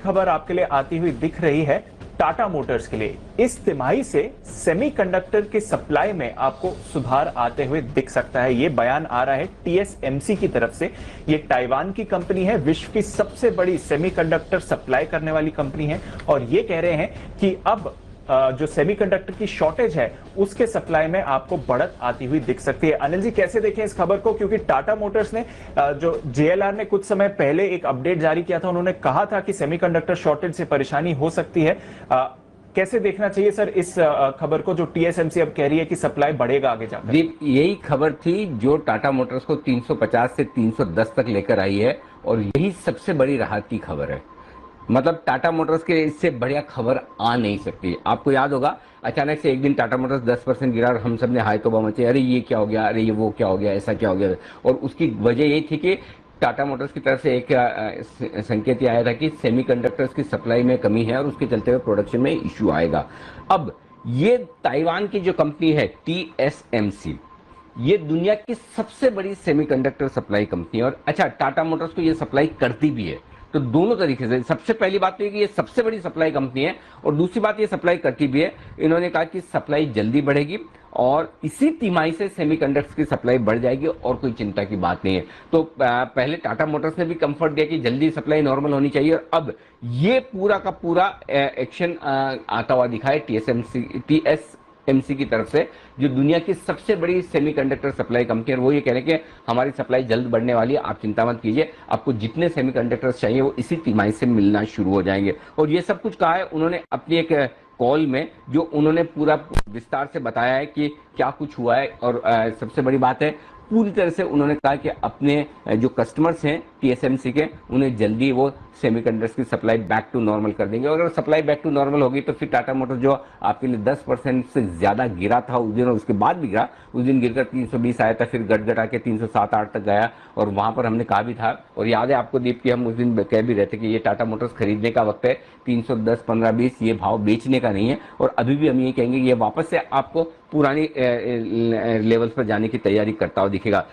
खबर आपके लिए आती हुई दिख रही है टाटा मोटर्स के लिए। इस तिमाही से सेमीकंडक्टर की सप्लाई में आपको सुधार आते हुए दिख सकता है। यह बयान आ रहा है टीएसएमसी की तरफ से। यह ताइवान की कंपनी है, विश्व की सबसे बड़ी सेमीकंडक्टर सप्लाई करने वाली कंपनी है, और ये कह रहे हैं कि अब जो सेमीकंडक्टर की शॉर्टेज है उसके सप्लाई में आपको बढ़त आती हुई दिख सकती है। अनिल जी, कैसे देखें इस खबर को, क्योंकि टाटा मोटर्स ने जो जेएलआर ने कुछ समय पहले एक अपडेट जारी किया था, उन्होंने कहा था कि सेमीकंडक्टर शॉर्टेज से परेशानी हो सकती है। कैसे देखना चाहिए सर इस खबर को, जो टीएसएमसी अब कह रही है कि सप्लाई बढ़ेगा आगे जाकर? दीप, यही खबर थी जो टाटा मोटर्स को 350 से 310 तक लेकर आई है, और यही सबसे बड़ी राहत की खबर है। मतलब टाटा मोटर्स के इससे बढ़िया खबर आ नहीं सकती। आपको याद होगा, अचानक से एक दिन टाटा मोटर्स 10% गिरा और हम सब ने हाय तौबा मचे, अरे ये क्या हो गया, अरे ये वो क्या हो गया, ऐसा क्या हो गया। और उसकी वजह यही थी कि टाटा मोटर्स की तरफ से एक संकेत ये आया था कि सेमीकंडक्टर्स की सप्लाई में कमी है और उसके चलते हुए प्रोडक्शन में इश्यू आएगा। अब ये ताइवान की जो कंपनी है टीएसएमसी, ये दुनिया की सबसे बड़ी सेमीकंडक्टर सप्लाई कंपनी है। और अच्छा, टाटा मोटर्स को ये सप्लाई करती भी है। तो दोनों तरीके से, सबसे पहली बात तो ये कि ये सबसे बड़ी सप्लाई कंपनी है, और दूसरी बात ये सप्लाई करती भी है। इन्होंने कहा कि सप्लाई जल्दी बढ़ेगी और इसी तिमाही से सेमीकंडक्टर्स की सप्लाई बढ़ जाएगी, और कोई चिंता की बात नहीं है। तो पहले टाटा मोटर्स ने भी कंफर्ट दिया कि जल्दी सप्लाई नॉर्मल होनी चाहिए, और अब ये पूरा का पूरा एक्शन आता हुआ दिखा है टीएसएमसी की तरफ से, जो दुनिया की सबसे बड़ी सेमीकंडक्टर सप्लाई कंपनी है। वो ये कह रहे हैं कि हमारी सप्लाई जल्द बढ़ने वाली है, आप चिंता मत कीजिए, आपको जितने सेमीकंडक्टर्स चाहिए वो इसी तिमाही से मिलना शुरू हो जाएंगे। और ये सब कुछ कहा है उन्होंने अपनी एक कॉल में, जो उन्होंने पूरा विस्तार से बताया है कि क्या कुछ हुआ है। और सबसे बड़ी बात है, पूरी तरह से उन्होंने कहा कि अपने जो कस्टमर्स हैं टीएसएमसी के, उन्हें जल्दी वो सेमीकंडक्टर्स की सप्लाई बैक टू नॉर्मल कर देंगे। और अगर सप्लाई बैक टू नॉर्मल होगी तो फिर टाटा मोटर्स जो आपके लिए 10% से ज्यादा गिरा था उस दिन, और उसके बाद भी गिरा, उस दिन गिरकर 320 आया था, फिर गट आके 307-8 तक गया। और वहां पर हमने कहा भी था, और याद है आपको दीप, कि हम उस दिन कह भी रहे थे कि ये टाटा मोटर्स खरीदने का वक्त है, 310, 15, 20 ये भाव बेचने का नहीं है। और अभी भी हम ये कहेंगे ये वापस से आपको पुरानी लेवल्स पर जाने की तैयारी करता हुआ दिखेगा।